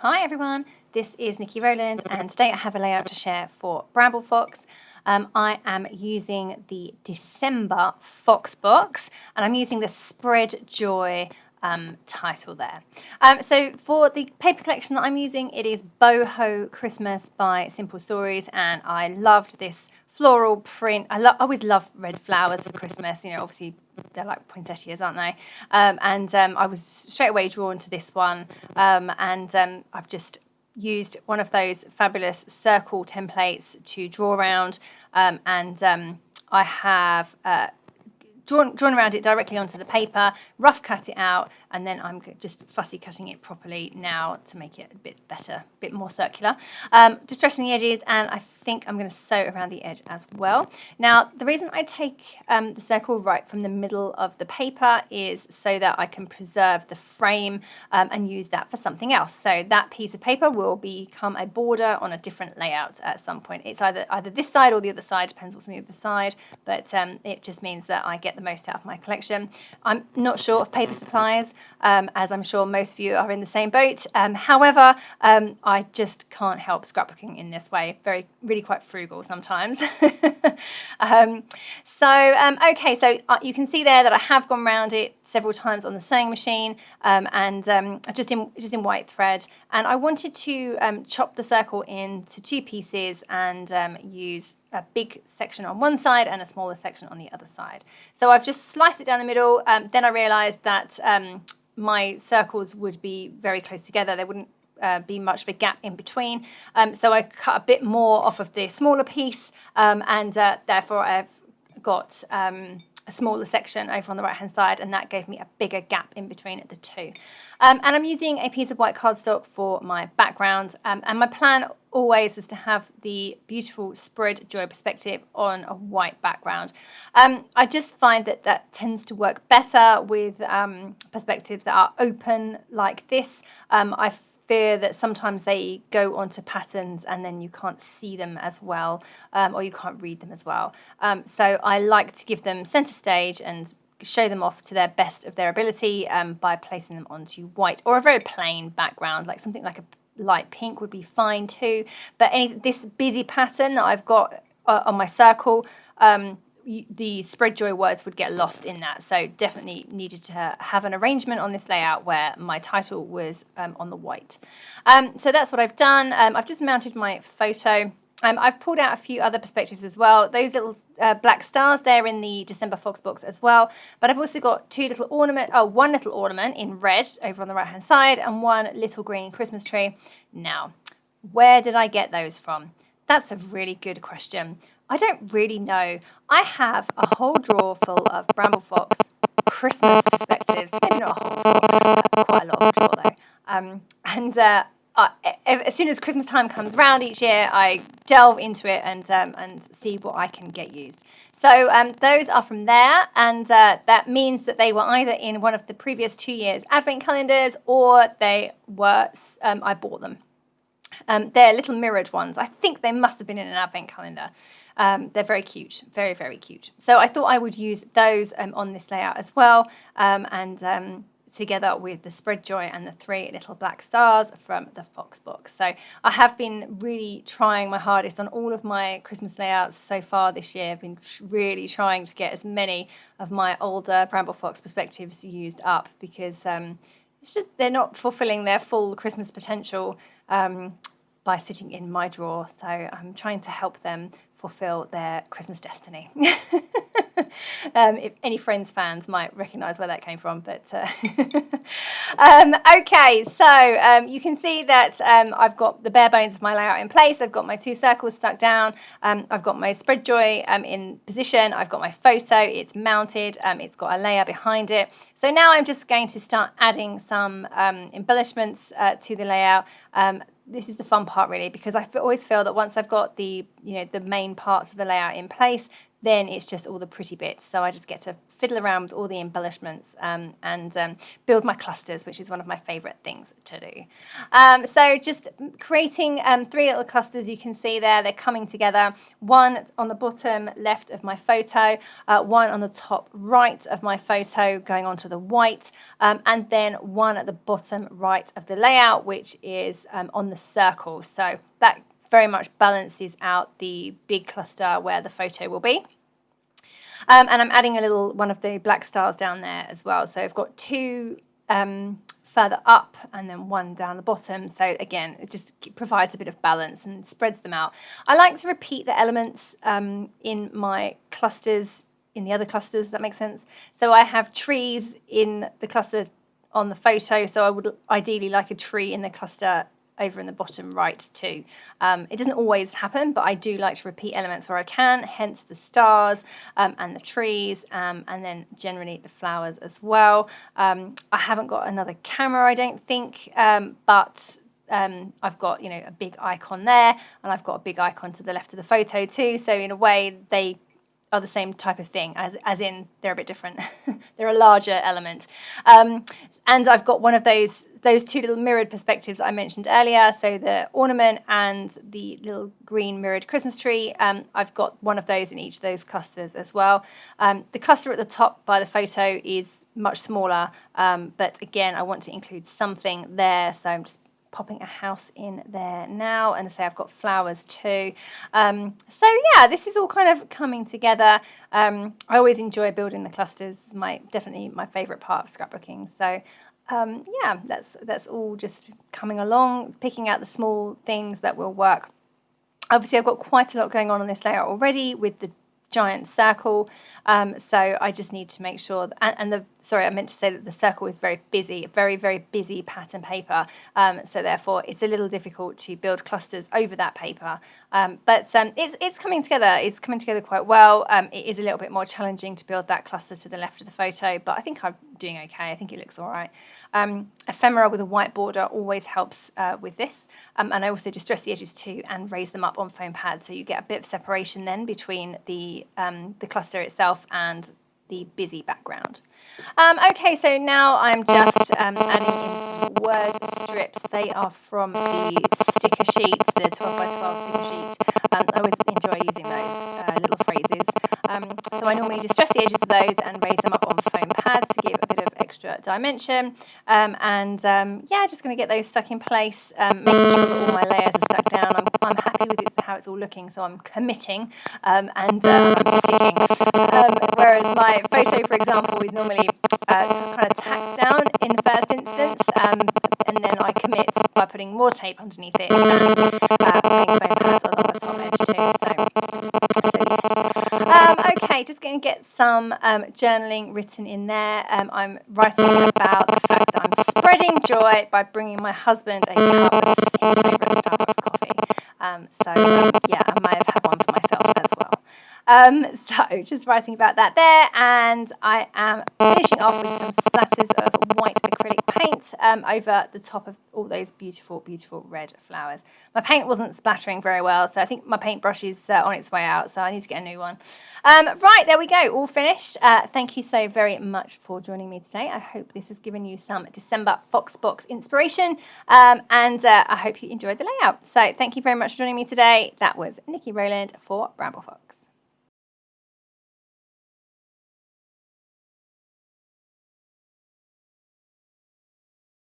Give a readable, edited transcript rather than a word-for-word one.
Hi everyone, this is Nikki Rowland and today I have a layout to share for Bramble Fox. I am using the December Fox box and I'm using the Spread Joy title there. So for the paper collection that I'm using, it is Boho Christmas by Simple Stories, and I loved this floral print. I always love red flowers for Christmas. You know, obviously they're like poinsettias, aren't they? I was straight away drawn to this one, I've just used one of those fabulous circle templates to draw around, I have drawn around it directly onto the paper, rough cut it out, and then I'm just fussy cutting it properly now to make it a bit better, a bit more circular. Just dressing the edges, and I think I'm going to sew around the edge as well. Now, the reason I take the circle right from the middle of the paper is so that I can preserve the frame and use that for something else. So that piece of paper will become a border on a different layout at some point. It's either this side or the other side, depends what's on the other side, but it just means that I get the most out of my collection. I'm not short of paper supplies, as I'm sure most of you are in the same boat. However, I just can't help scrapbooking in this way. Really quite frugal sometimes. Okay, so you can see there that I have gone around it several times on the sewing machine, just in white thread. And I wanted to chop the circle into two pieces and use a big section on one side and a smaller section on the other side. So I've just sliced it down the middle. Then I realised that my circles would be very close together. There wouldn't be much of a gap in between. So I cut a bit more off of the smaller piece, therefore I've got a smaller section over on the right hand side, and that gave me a bigger gap in between the two. And I'm using a piece of white cardstock for my background, and my plan always is to have the beautiful Spread Joy Perspective on a white background. I just find that tends to work better with perspectives that are open like this. I fear that sometimes they go onto patterns and then you can't see them as well, or you can't read them as well. So I like to give them center stage and show them off to their best of their ability by placing them onto white or a very plain background, like something like a light pink would be fine too. But this busy pattern that I've got on my circle, the Spread Joy words would get lost in that. So definitely needed to have an arrangement on this layout where my title was on the white. So that's what I've done. I've just mounted my photo. I've pulled out a few other perspectives as well. Those little black stars, they're in the December Fox box as well. But I've also got one little ornament in red over on the right hand side and one little green Christmas tree. Now, where did I get those from? That's a really good question. I don't really know. I have a whole drawer full of Bramble Fox Christmas perspectives. Maybe not a whole drawer, quite a lot of drawer though. As soon as Christmas time comes around each year, I delve into it and see what I can get used. So those are from there, and that means that they were either in one of the previous 2 years' advent calendars, or they were I bought them. They're little mirrored ones. I think they must have been in an advent calendar. They're very cute, very, very cute. So I thought I would use those on this layout as well, together with the Spread Joy and the 3 little black stars from the Fox box. So I have been really trying my hardest on all of my Christmas layouts so far this year. I've been really trying to get as many of my older Bramble Fox perspectives used up, because it's just they're not fulfilling their full Christmas potential by sitting in my drawer. So I'm trying to help them fulfill their Christmas destiny. If any Friends fans might recognise where that came from, but okay, so you can see that I've got the bare bones of my layout in place. I've got my 2 circles stuck down. I've got my Spread Joy in position. I've got my photo. It's mounted. It's got a layer behind it. So now I'm just going to start adding some embellishments to the layout. This is the fun part really, because I always feel that once I've got the main parts of the layout in place, then it's just all the pretty bits. So I just get to fiddle around with all the embellishments and build my clusters, which is one of my favourite things to do. So just creating 3 little clusters. You can see there, they're coming together. One on the bottom left of my photo, one on the top right of my photo going onto the white, and then one at the bottom right of the layout, which is on the circle. So that very much balances out the big cluster where the photo will be. And I'm adding a little one of the black stars down there as well. So I've got 2 further up and then 1 down the bottom. So again, it just provides a bit of balance and spreads them out. I like to repeat the elements in my clusters, in the other clusters, that makes sense. So I have trees in the cluster on the photo. So I would ideally like a tree in the cluster over in the bottom right too. It doesn't always happen, but I do like to repeat elements where I can, hence the stars and the trees, and then generally the flowers as well. I haven't got another camera, I don't think, but I've got, a big icon there, and I've got a big icon to the left of the photo too. So in a way, they are the same type of thing, as in they're a bit different. They're a larger element. And I've got one of those 2 little mirrored perspectives I mentioned earlier. So the ornament and the little green mirrored Christmas tree. I've got one of those in each of those clusters as well. The cluster at the top by the photo is much smaller, but again, I want to include something there. So I'm just popping a house in there now, and say I've got flowers too. So yeah, this is all kind of coming together. I always enjoy building the clusters. Definitely my favorite part of scrapbooking. So yeah, that's all just coming along, picking out the small things that will work. Obviously, I've got quite a lot going on this layout already with the giant circle, so I just need to make sure I meant to say that the circle is very busy, very, very busy pattern paper, so therefore it's a little difficult to build clusters over that paper, but it's coming together quite well. It is a little bit more challenging to build that cluster to the left of the photo, but I think I'm doing okay. I think it looks all right. Ephemera with a white border always helps with this, and I also distress the edges too and raise them up on foam pads, so you get a bit of separation then between the cluster itself and the busy background. Okay, so now I'm just adding in some word strips. They are from the sticker sheets, the 12 by 12 sticker sheet. I always enjoy using those little phrases. So I normally distress the edges of those and raise them up on foam pads to give a bit of extra dimension. Yeah, just going to get those stuck in place, making sure that all my layers are stuck down. I'm happy with how it's all looking, so I'm committing and I'm sticking. Whereas my photo, for example, is normally kind of tacked down in the first instance, and then I commit by putting more tape underneath it and putting foam pads along the top edge too. Okay, just going to get some journaling written in there. I'm writing about the fact that I'm spreading joy by bringing my husband a cup of his favourite Starbucks coffee. Yeah, I might have had one for myself as well. So just writing about that there, and I am finishing off with some splatters of white acrylic paint over the top of all those beautiful, beautiful red flowers. My paint wasn't splattering very well, so I think my paintbrush is on its way out, so I need to get a new one. Right, there we go, all finished. Thank you so very much for joining me today. I hope this has given you some December Foxbox inspiration, and I hope you enjoyed the layout. So thank you very much for joining me today. That was Nikki Rowland for Bramble Fox.